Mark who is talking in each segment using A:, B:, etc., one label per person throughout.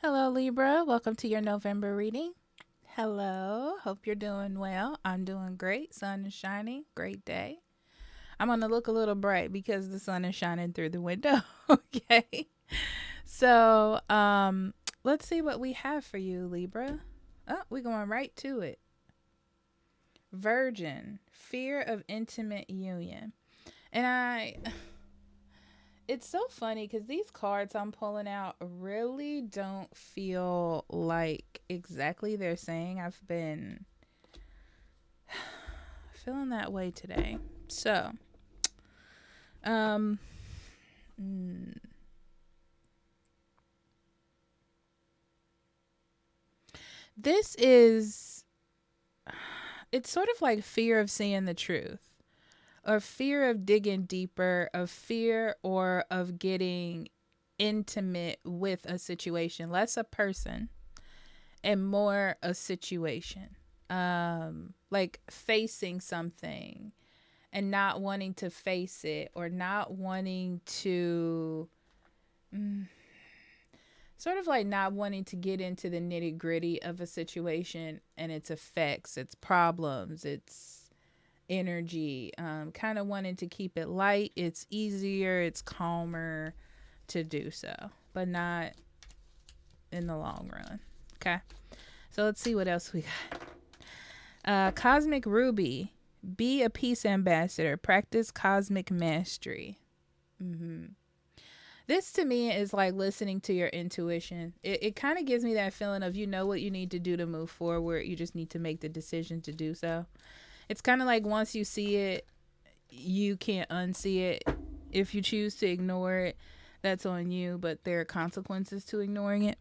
A: Hello, Libra. Welcome to your November reading. Hello. Hope you're doing well. I'm doing great. Sun is shining. Great day. I'm going to look a little bright because the sun is shining through the window. Okay. So, let's see what we have for you, Libra. Oh, we're going right to it. Virgin, fear of intimate union. And it's so funny because these cards I'm pulling out really don't feel like exactly they're saying. I've been feeling that way today. So, um, mm, this is, it's sort of like fear of seeing the truth, or fear of digging deeper, of fear or of getting intimate with a situation, less a person and more a situation. Like facing something and not wanting to face it, or not wanting to mm, sort of like not wanting to get into the nitty gritty of a situation and its effects, its problems, its energy. Kind of wanting to keep it light. It's easier, it's calmer to do so, but not in the long run. Okay. So let's see what else we got. Cosmic Ruby. Be a peace ambassador. Practice cosmic mastery. This to me is like listening to your intuition. It kind of gives me that feeling of, you know what you need to do to move forward. You just need to make the decision to do so. It's kind of like once you see it, you can't unsee it. If you choose to ignore it, that's on you, but there are consequences to ignoring it.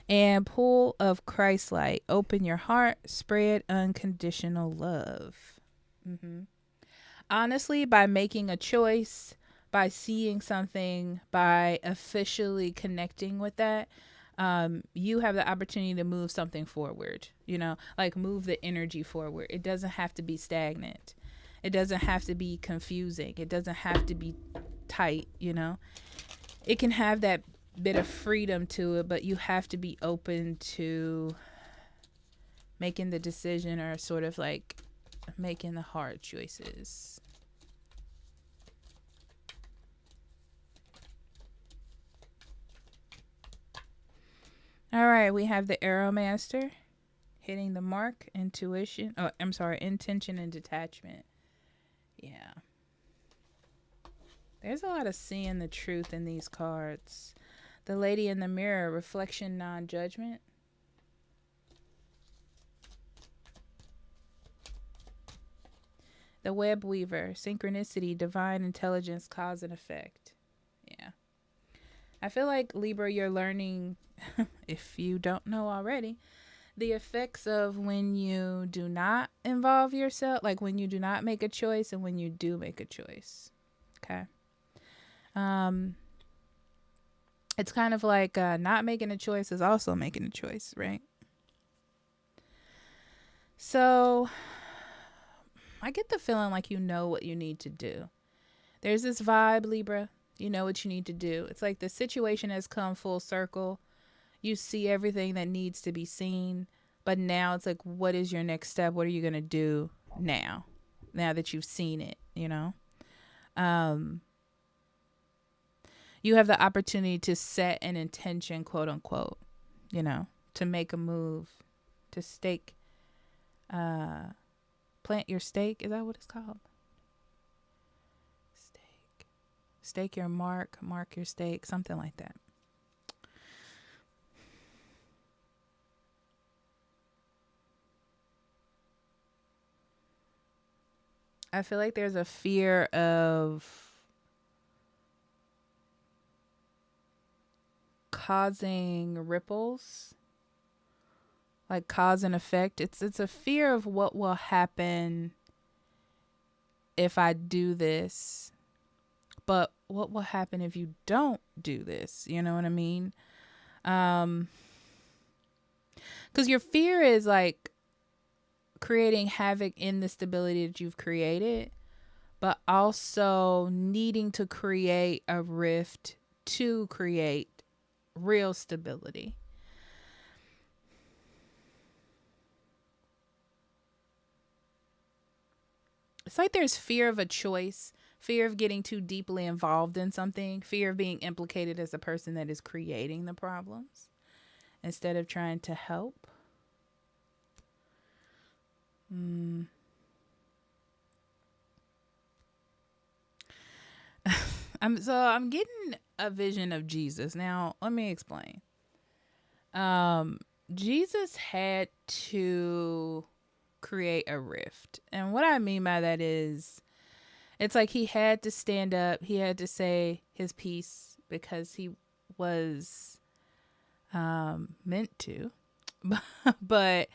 A: And pool of Christ-light. Open your heart. Spread unconditional love. Mm-hmm. Honestly, by making a choice, by seeing something, by officially connecting with that, you have the opportunity to move something forward, like move the energy forward. It doesn't have to be stagnant. It doesn't have to be confusing. It doesn't have to be tight. It can have that bit of freedom to it, but you have to be open to making the decision, or sort of like making the hard choices. All right, we have the Arrow Master, hitting the mark, intuition. Oh, I'm sorry, intention and detachment. Yeah. There's a lot of seeing the truth in these cards. The Lady in the Mirror, reflection, non-judgment. The Web Weaver, synchronicity, divine intelligence, cause and effect. Yeah. I feel like, Libra, you're learning, if you don't know already, the effects of when you do not involve yourself, like when you do not make a choice and when you do make a choice. Okay. It's kind of like not making a choice is also making a choice, right? So I get the feeling like you know what you need to do. There's this vibe, Libra. You know what you need to do. It's like the situation has come full circle. You see everything that needs to be seen. But now it's like, what is your next step? What are you going to do now? Now that you've seen it, you have the opportunity to set an intention, quote unquote, to make a move, to stake, plant your stake. Is that what it's called? Stake your mark your stake, something like that. I feel like there's a fear of causing ripples, like cause and effect. It's a fear of what will happen if I do this, but what will happen if you don't do this? You know what I mean? Because your fear is like creating havoc in the stability that you've created, but also needing to create a rift to create real stability. It's like there's fear of a choice, fear of getting too deeply involved in something, fear of being implicated as the person that is creating the problems instead of trying to help. I'm getting a vision of Jesus. Now, let me explain. Jesus had to create a rift. And what I mean by that is it's like he had to stand up, he had to say his piece because he was meant to. But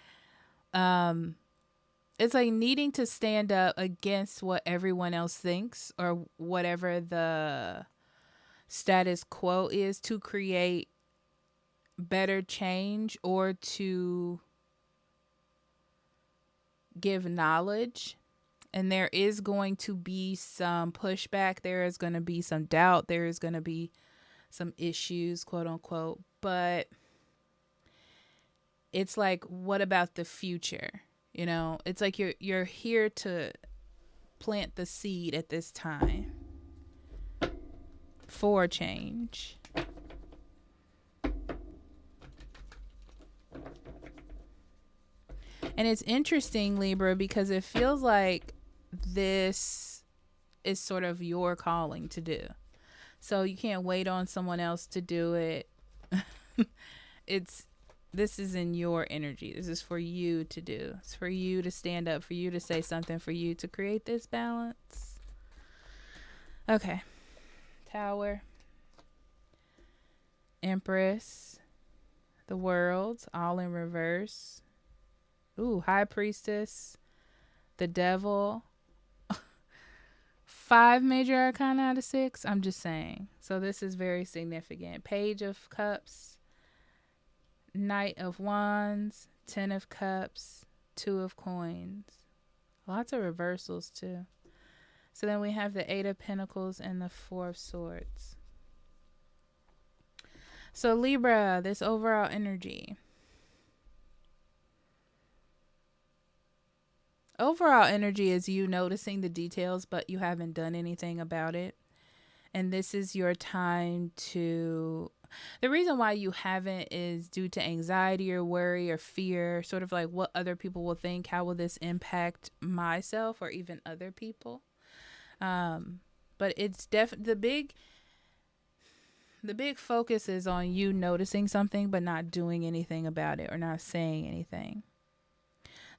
A: it's like needing to stand up against what everyone else thinks or whatever the status quo is to create better change or to give knowledge. And there is going to be some pushback. There is going to be some doubt. There is going to be some issues, quote unquote. But it's like, what about the future? You know, it's like you're here to plant the seed at this time for change. And it's interesting, Libra, because it feels like this is sort of your calling to do. So you can't wait on someone else to do it. This is in your energy. This is for you to do. It's for you to stand up, for you to say something, for you to create this balance. Okay. Tower. Empress. The World, all in reverse. Ooh, High Priestess. The Devil. 5 major arcana out of 6. I'm just saying. So this is very significant. Page of Cups. Knight of Wands. 10 of Cups. 2 of Coins. Lots of reversals too. So then we have the 8 of Pentacles and the 4 of Swords. So Libra, this overall energy. Overall energy is you noticing the details, but you haven't done anything about it. And this is your time to... The reason why you haven't is due to anxiety or worry or fear, sort of like what other people will think. How will this impact myself or even other people? But it's definitely the big focus is on you noticing something but not doing anything about it or not saying anything.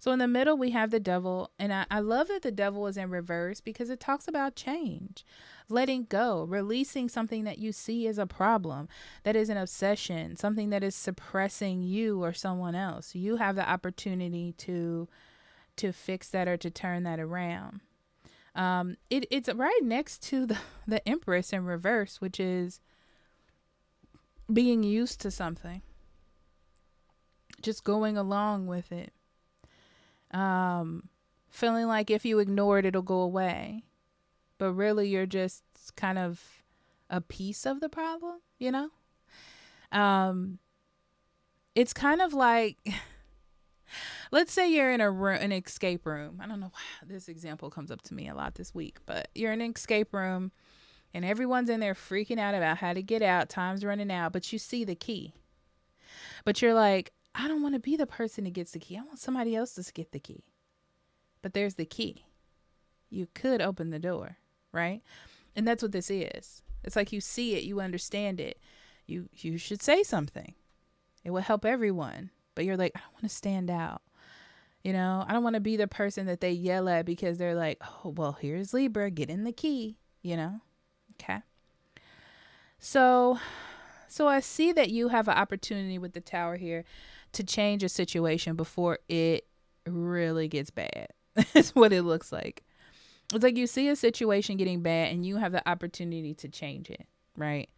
A: So in the middle, we have the Devil. And I love that the Devil is in reverse because it talks about change, letting go, releasing something that you see as a problem, that is an obsession, something that is suppressing you or someone else. You have the opportunity to fix that or to turn that around. It's right next to the Empress in reverse, which is being used to something, just going along with it. Feeling like if you ignore it, it'll go away. But really, you're just kind of a piece of the problem, you know? It's kind of like, let's say you're in an escape room. I don't know why this example comes up to me a lot this week, but you're in an escape room and everyone's in there freaking out about how to get out. Time's running out, but you see the key. But you're like, I don't want to be the person who gets the key. I want somebody else to get the key. But there's the key. You could open the door, right? And that's what this is. It's like you see it, you understand it. You should say something. It will help everyone. But you're like, I don't want to stand out. You know, I don't want to be the person that they yell at because they're like, oh, well, here's Libra, get in the key, you know? Okay. So I see that you have an opportunity with the Tower here to change a situation before it really gets bad. That's what it looks like. It's like you see a situation getting bad and you have the opportunity to change it, right?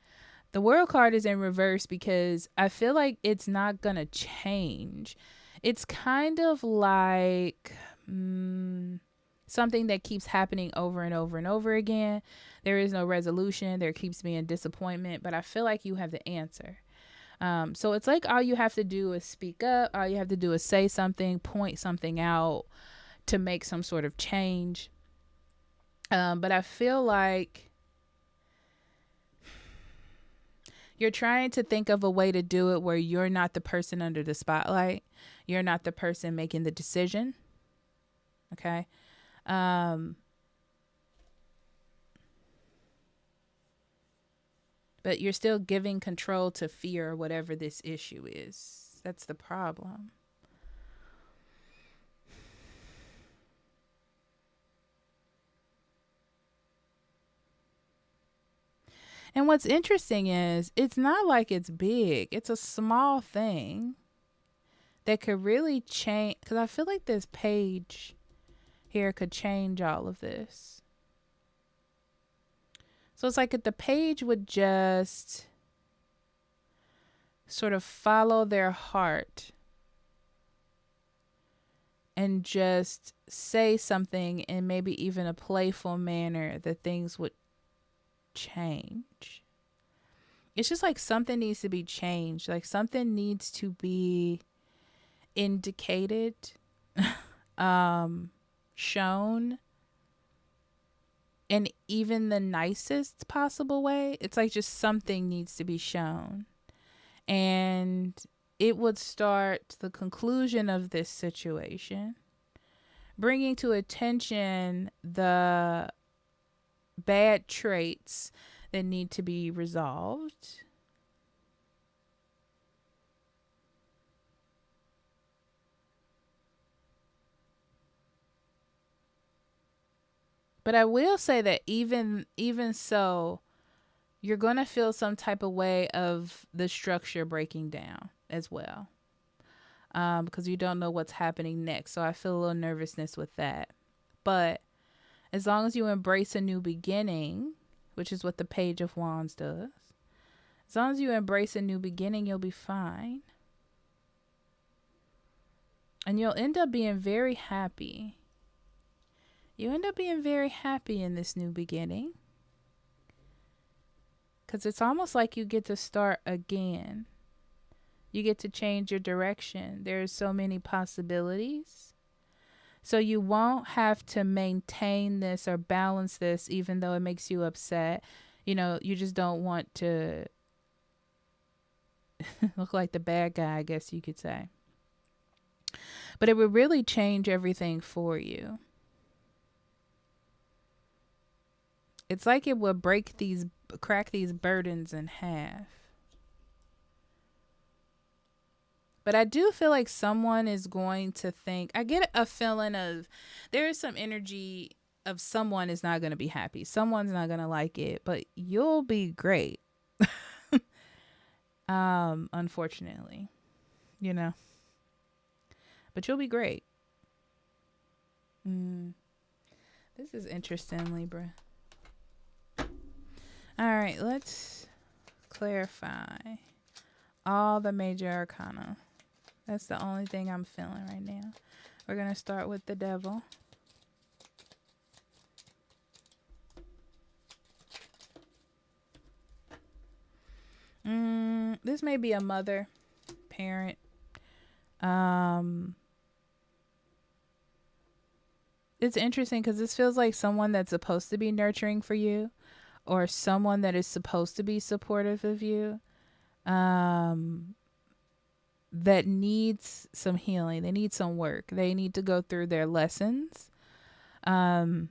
A: The World card is in reverse because I feel like it's not going to change. It's kind of like something that keeps happening over and over and over again. There is no resolution. There keeps being disappointment, but I feel like you have the answer. So it's like all you have to do is speak up. All you have to do is say something, point something out to make some sort of change. But I feel like you're trying to think of a way to do it where you're not the person under the spotlight. You're not the person making the decision. Okay. But you're still giving control to fear, whatever this issue is. That's the problem. And what's interesting is it's not like it's big. It's a small thing that could really change. Because I feel like this page here could change all of this. So it's like if the page would just sort of follow their heart and just say something in maybe even a playful manner, that things would change. It's just like something needs to be changed. Like something needs to be indicated, shown, in even the nicest possible way. It's like just something needs to be shown. And it would start the conclusion of this situation, bringing to attention the bad traits that need to be resolved. But I will say that even so, you're going to feel some type of way of the structure breaking down as well, because you don't know what's happening next. So I feel a little nervousness with that. But as long as you embrace a new beginning, which is what the Page of Wands does, as long as you embrace a new beginning, you'll be fine. And you'll end up being very happy. You end up being very happy in this new beginning. Because it's almost like you get to start again. You get to change your direction. There's so many possibilities. So you won't have to maintain this or balance this, even though it makes you upset. You know, you just don't want to look like the bad guy, I guess you could say. But it would really change everything for you. It's like it would crack these burdens in half. But I do feel like someone is going to think, I get a feeling of there is some energy of someone is not going to be happy. Someone's not going to like it, but you'll be great. Unfortunately, you know, but you'll be great. This is interesting, Libra. All right, let's clarify all the major arcana. That's the only thing I'm feeling right now. We're going to start with the Devil. This may be a mother, parent. It's interesting because this feels like someone that's supposed to be nurturing for you, or someone that is supposed to be supportive of you, that needs some healing. They need some work. They need to go through their lessons. And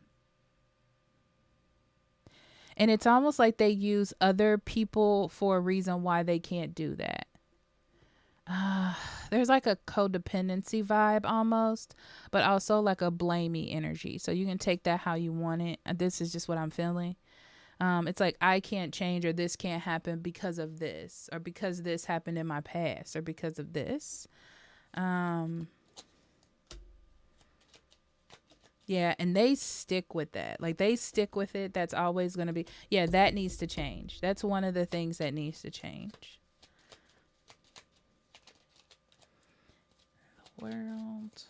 A: it's almost like they use other people for a reason why they can't do that. There's like a codependency vibe almost, but also like a blamey energy. So you can take that how you want it. This is just what I'm feeling. It's like I can't change, or this can't happen because of this, or because this happened in my past, or because of this. Yeah, and they stick with that. Like they stick with it. That's always going to be, yeah, that needs to change. That's one of the things that needs to change. The World.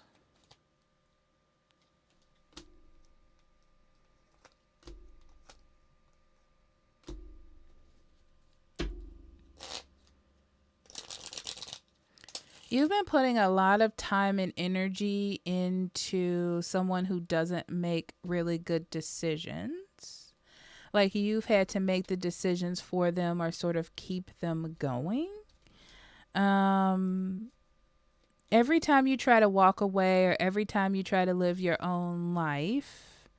A: You've been putting a lot of time and energy into someone who doesn't make really good decisions. Like you've had to make the decisions for them or sort of keep them going. Um, every time you try to walk away or every time you try to live your own life,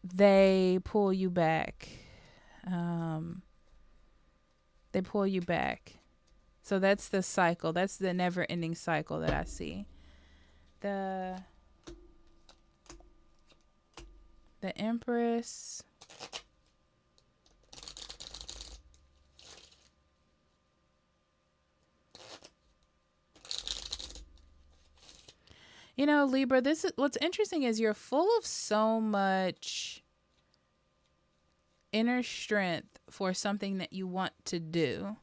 A: they pull you back. Um, they pull you back. So that's the cycle. That's the never-ending cycle that I see. The Empress. You know, Libra, this is what's interesting is you're full of so much inner strength for something that you want to do.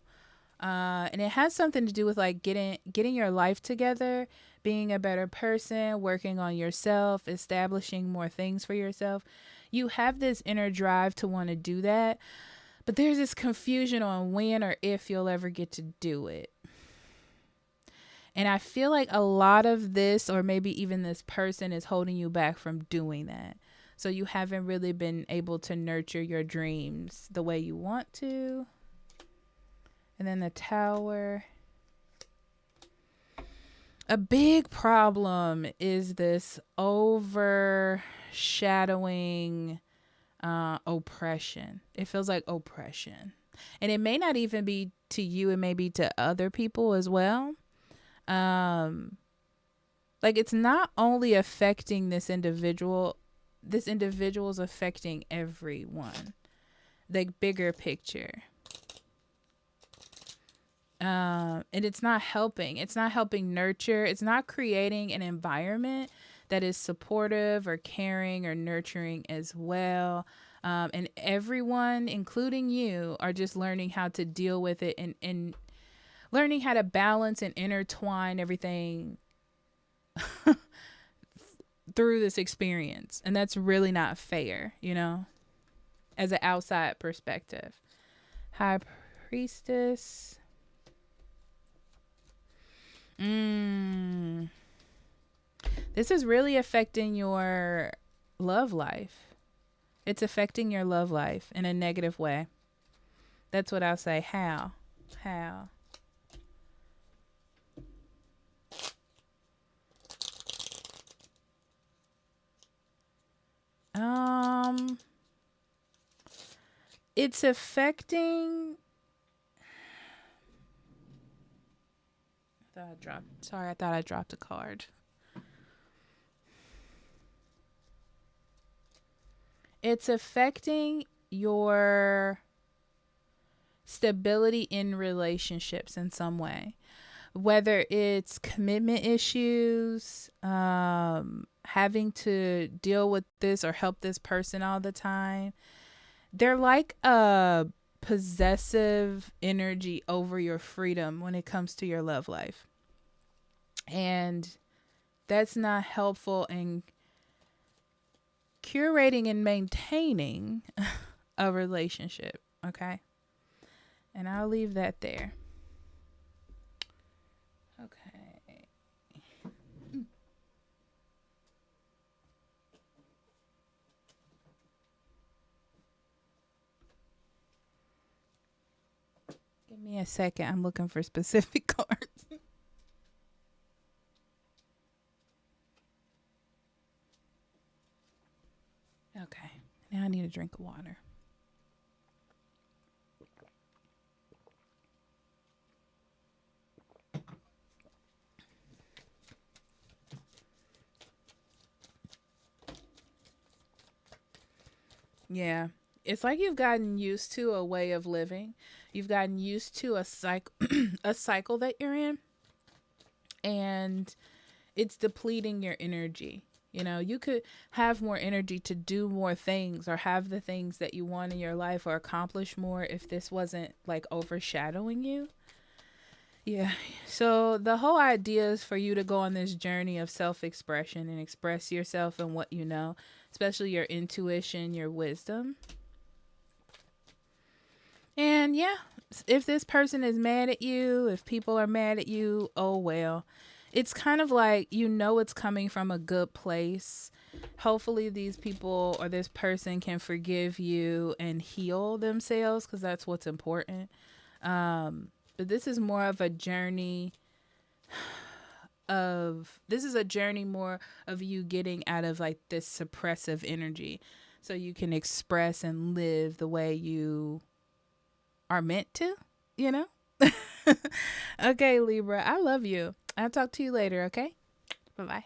A: And it has something to do with like getting your life together, being a better person, working on yourself, establishing more things for yourself. You have this inner drive to want to do that, but there's this confusion on when or if you'll ever get to do it. And I feel like a lot of this, or maybe even this person, is holding you back from doing that. So you haven't really been able to nurture your dreams the way you want to. And then the Tower. A big problem is this overshadowing oppression. It feels like oppression. And it may not even be to you, it may be to other people as well. Like it's not only affecting this individual's affecting everyone. Like bigger picture. And it's not helping nurture. It's not creating an environment that is supportive or caring or nurturing as well. And everyone, including you, are just learning how to deal with it and learning how to balance and intertwine everything through this experience. And that's really not fair, as an outside perspective. High Priestess. This is really affecting your love life. It's affecting your love life in a negative way. That's what I'll say. How? It's affecting. I thought I dropped a card. It's affecting your stability in relationships in some way. Whether it's commitment issues, having to deal with this or help this person all the time. They're like a possessive energy over your freedom when it comes to your love life. And that's not helpful in curating and maintaining a relationship, okay? And I'll leave that there. Okay. Give me a second. I'm looking for specific cards. Okay. Now I need a drink of water. Yeah. It's like you've gotten used to a way of living. You've gotten used to a cycle that you're in. And it's depleting your energy. You could have more energy to do more things or have the things that you want in your life or accomplish more if this wasn't like overshadowing you. Yeah. So the whole idea is for you to go on this journey of self-expression and express yourself and what you know, especially your intuition, your wisdom. And yeah, if this person is mad at you, if people are mad at you, oh well. It's kind of like, it's coming from a good place. Hopefully these people or this person can forgive you and heal themselves, because that's what's important. But this is more of a journey more of you getting out of like this suppressive energy, so you can express and live the way you are meant to, you know? Okay, Libra, I love you. I'll talk to you later, okay? Bye-bye.